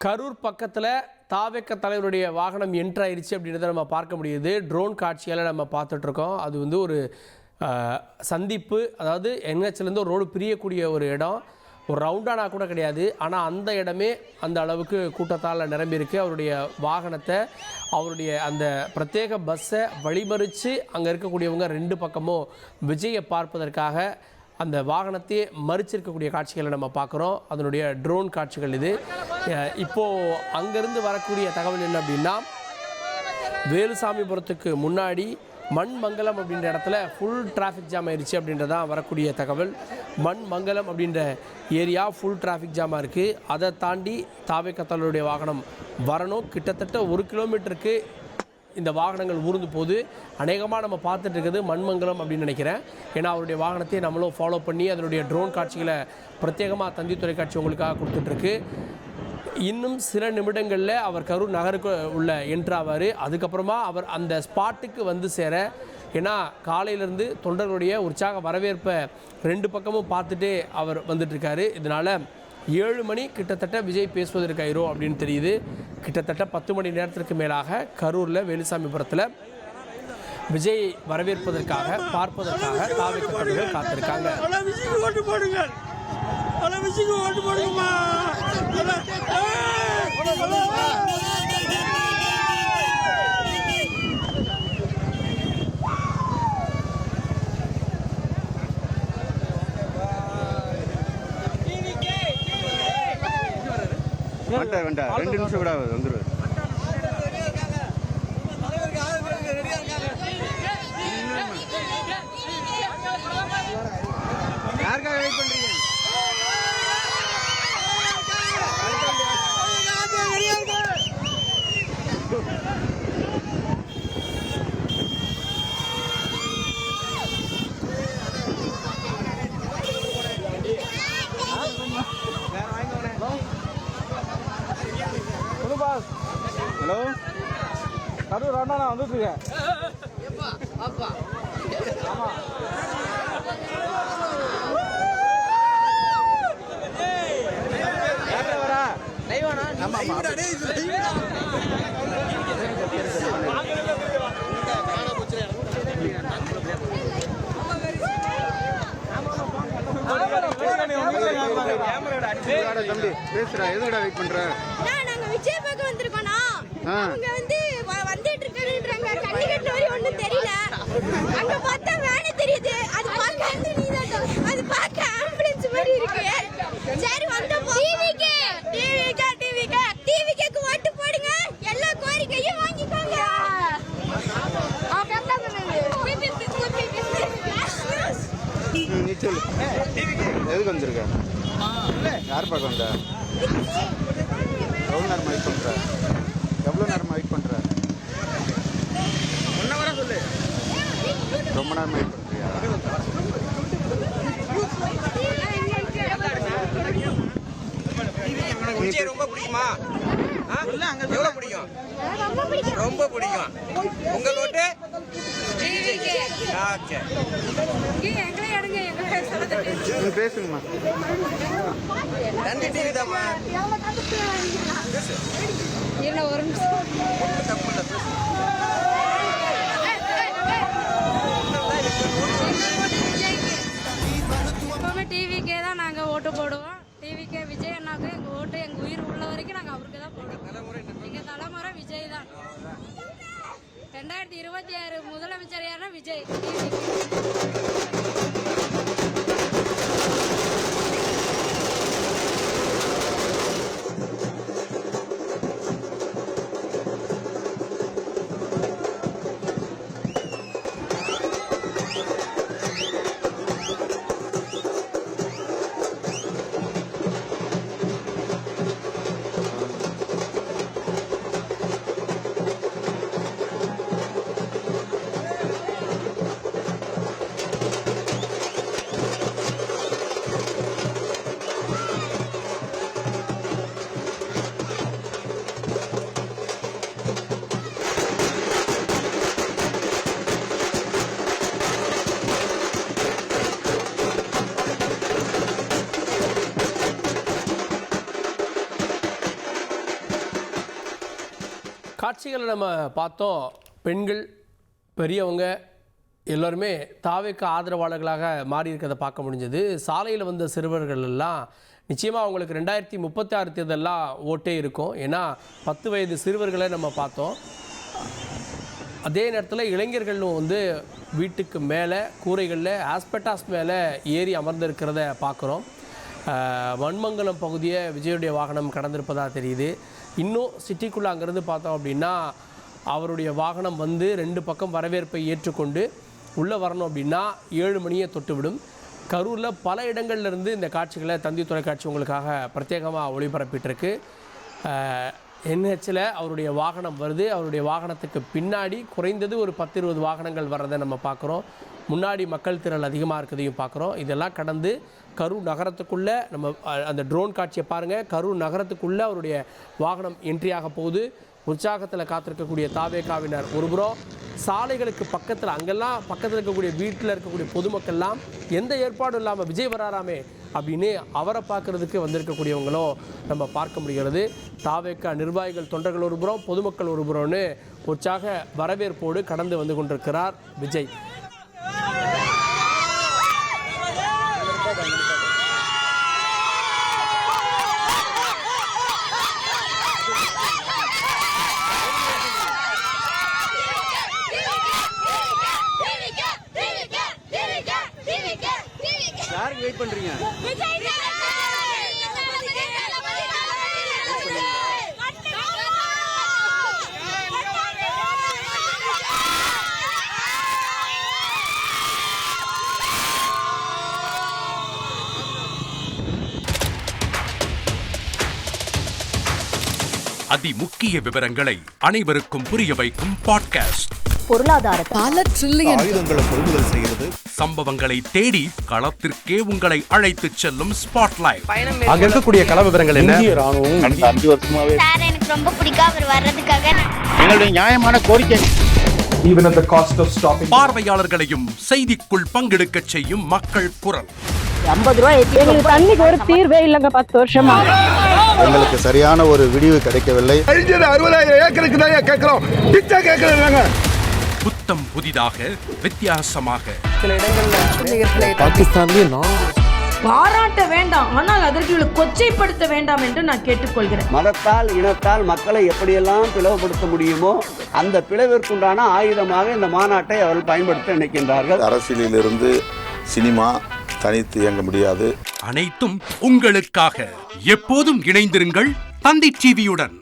கரூர் பக்கத்தில் தாவேக்க தலைவருடைய வாகனம் என்ட்ராயிருச்சு அப்படின்றத நம்ம பார்க்க முடியுது. ட்ரோன் காட்சியால் நம்ம பார்த்துட்ருக்கோம். அது வந்து ஒரு சந்திப்பு, அதாவது என்ஹெச்லேருந்து ஒரு ரோடு பிரியக்கூடிய ஒரு இடம். ஒரு ரவுண்டானா கூட கிடையாது, ஆனால் அந்த இடமே அந்த அளவுக்கு கூட்டத்தால் நிரம்பியிருக்கு. அவருடைய வாகனத்தை, அவருடைய அந்த பிரத்யேக பஸ்ஸை வழிமறித்து அங்கே இருக்கக்கூடியவங்க ரெண்டு பக்கமும் விஜயை பார்ப்பதற்காக அந்த வாகனத்தையே மறிச்சிருக்கக்கூடிய காட்சிகளை நம்ம பார்க்குறோம். அதனுடைய ட்ரோன் காட்சிகள் இது. இப்போது அங்கேருந்து வரக்கூடிய தகவல் என்ன அப்படின்னா, வேலுசாமிபுரத்துக்கு முன்னாடி மண்மங்கலம் அப்படின்ற இடத்துல ஃபுல் டிராஃபிக் ஜாம் ஆயிடுச்சு அப்படின்றதான் வரக்கூடிய தகவல். மண்மங்கலம் அப்படின்ற ஏரியா ஃபுல் டிராஃபிக் ஜாமாக இருக்குது. அதை தாண்டி தாவேக்கத்தலுடைய வாகனம் வரணும். கிட்டத்தட்ட 1 கிலோமீட்டருக்கு இந்த வாகனங்கள் ஊர்ந்து போது அநேகமாக நம்ம பார்த்துட்டு இருக்குது மண்மங்கலம் அப்படின்னு நினைக்கிறேன். ஏன்னா அவருடைய வாகனத்தை நம்மளும் ஃபாலோ பண்ணி அதனுடைய ட்ரோன் காட்சிகளை பிரத்யேகமாக தந்தி தொலைக்காட்சி உங்களுக்காக கொடுத்துட்ருக்கு. இன்னும் சில நிமிடங்களில் அவர் கரூர் நகருக்கு உள்ள என்ட்ராவார். அதுக்கப்புறமா அவர் அந்த ஸ்பாட்டுக்கு வந்து சேர, ஏன்னா காலையிலேருந்து தொண்டர்களுடைய உற்சாக வரவேற்பை ரெண்டு பக்கமும் பார்த்துட்டு அவர் வந்துட்டுருக்காரு. இதனால் 7 மணி கிட்டத்தட்ட விஜய் பேசுவதற்காயிரும் அப்படின்னு தெரியுது. கிட்டத்தட்ட 10 மணி நேரத்திற்கு மேலாக கரூரில் வேலுசாமிபுரத்தில் விஜய் வரவேற்பதற்காக பார்ப்பதற்காக தாவேக்கத்தவர்கள் காத்திருக்காங்க. வேண்டாம் 2 நிமிஷம் கூட வந்துருவாரு. யாருக்காக வெயிட் பண்றீங்க? ஹலோ, கரூர் அண்ணா, நான் வந்துட்டு இருக்கேன். தம்பி பேசுறா, எதுடா வெயிட் பண்ற? நாங்க விஜய் பார்க்க வந்திருக்கோம்னா, அவங்க வந்து வந்துட்டு இருக்காங்கன்றாங்க. கண்ணுக்கட்ட வரை ஒண்ணும் தெரியல. அங்க பார்த்தா வேனே தெரியுது. அது பார்க்க அது பார்க்க ஆம்புலன்ஸ் மாதிரி இருக்கு. சரி வந்தோம். டிவிக்கு ஓட்டு போடுங்க. எல்லா கோரிக்கையும் வாங்கிக்கோங்க. நீ சொல்லு, எதுக்கு வந்திருக்க? யார் பார்க்க வந்த? எவ்வளோ நேரம் வெயிட் பண்ற? சொல்லு. ரொம்ப நேரம் வெயிட் பண்றியா? ரொம்ப பிடிக்குமா? எவ்வளோ பிடிக்கும்? ரொம்ப பிடிக்கும். உங்கள் ஓட்டு பேசுங்கம்மா. நன்றி டிவி தான்மா. டிவிக்கே தான் நாங்கள் ஓட்டு போடுவோம். டிவிக்கே விஜய் அண்ணாவுக்கு எங்கள் ஓட்டு, எங்கள் உயிர் உள்ள வரைக்கும் நாங்கள் அவருக்கு தான் போடுவோம். எங்கள் தலைமுறை விஜய் தான். 2026 முதலமைச்சர் யாருன்னா விஜய். காட்சிகளை நம்ம பார்த்தோம். பெண்கள், பெரியவங்க எல்லோருமே தாவேக்கு ஆதரவாளர்களாக மாறி இருக்கிறத பார்க்க முடிஞ்சது. சாலையில் வந்த சிறுவர்கள் எல்லாம் நிச்சயமாக அவங்களுக்கு 2036 தேர்தலாம் ஓட்டே இருக்கும். ஏன்னா 10 வயது சிறுவர்களை நம்ம பார்த்தோம். அதே நேரத்தில் இளைஞர்களும் வந்து வீட்டுக்கு மேலே கூரைகளில் ஆஸ்பெட்டாஸ் மேலே ஏறி அமர்ந்திருக்கிறத பார்க்குறோம். மண்மங்கலம் பகுதியை விஜயுடைய வாகனம் கடந்திருப்பதாக தெரியுது. இன்னும் சிட்டிக்குள்ளே அங்கேருந்து பார்த்தோம் அப்படின்னா அவருடைய வாகனம் வந்து 2 பக்கம் வரவேற்பை ஏற்றுக்கொண்டு உள்ளே வரணும் அப்படின்னா 7 மணியை தொட்டுவிடும். கரூரில் பல இடங்கள்லேருந்து இந்த காட்சிகளை தந்தி தொலைக்காட்சி உங்களுக்காக பிரத்யேகமாக ஒளிபரப்பிட்டிருக்கு. NHல அவருடைய வாகனம் வருது. அவருடைய வாகனத்துக்கு பின்னாடி குறைந்தது ஒரு 10-20 வாகனங்கள் வர்றதை நம்ம பார்க்குறோம். முன்னாடி மக்கள் திரள் அதிகமாக இருக்கிறதையும் பார்க்குறோம். இதெல்லாம் கடந்து கரூர் நகரத்துக்குள்ளே நம்ம அந்த ட்ரோன் காட்சியை பாருங்கள். கரூர் நகரத்துக்குள்ளே அவருடைய வாகனம் என்ட்ரியாக போகுது. உற்சாகத்தில் காத்திருக்கக்கூடிய தாவேகாவினர் ஒருபுறம், சாலைகளுக்கு பக்கத்தில் அங்கெல்லாம் பக்கத்தில் இருக்கக்கூடிய வீட்டில் இருக்கக்கூடிய பொதுமக்கள்லாம் எந்த ஏற்பாடும் இல்லாமல் விஜய் வராராமே அப்படின்னு அவரை பார்க்குறதுக்கு வந்திருக்கக்கூடியவங்களும் நம்ம பார்க்க முடிகிறது. தாவேகா நிர்வாகிகள், தொண்டர்கள் ஒருபுறம், பொதுமக்கள் ஒருபுறம்னு உற்சாக வரவேற்போடு கடந்து வந்து கொண்டிருக்கிறார் விஜய். யாருக்கு வெயிட் பண்றீங்க? அதி முக்கிய விவரங்களை அனைவருக்கும் புரிய வைக்கும் பாட்காஸ்ட். பொருளாதாரத்தை பல ட்ரில்லியன் ஆயுதங்களை கொள்முதல் செய்கிறது. சம்பவங்களை தேடி களத்திற்கே உங்களை அழைத்து செல்லும் ஸ்பாட்லைட். அங்க இருக்கக்கூடிய கள விவரங்கள் என்ன? இந்திய ராணுவம் கடந்த 5 வருஷமாவே சார் எனக்கு ரொம்ப பிடிக்கும் அவர் வர்றதுக்காக. எங்களுடைய நியாயமான கோரிக்கை. Even at the cost of stopping. பார்வையாளர்களையும் செய்திக்குள் பங்கெடுக்க செய்யும் மக்கள் குரல். 50 ரூபாய் எங்களுக்கு தண்ணிக்கு ஒரு தீர்வே இல்லங்க 10 வருஷமா. எங்களுக்கு சரியான ஒரு விடிவு கிடைக்கவில்லை. 60,000 ஏக்கருக்கு தான் கேட்கிறோம். பிச்சை கேட்கறாங்க. புத்தம் புதிதாக, வித்தியாசமாக சில இடங்களில் பாகிஸ்தான்லயே பாராட்ட வேண்டாம், ஆனால் அதற்கு இவளை கொச்சைப்படுத்த வேண்டாம் என்று நான் கேட்டுக்கொள்கிறேன். மதத்தால், இனத்தால் மக்களை எப்படியெல்லாம் பிளவுபடுத்த முடியுமோ அந்த பிளவிற்குண்டான ஆயுதமாக இந்த மாநாட்டை அவர்கள் பயன்படுத்த நினைக்கின்றார்கள். அரசியலிலிருந்து சினிமா தனித்து இயங்க முடியாது. அனைத்தும் உங்களுக்காக. எப்போதும் இணைந்திருங்கள் தந்தி டிவியுடன்.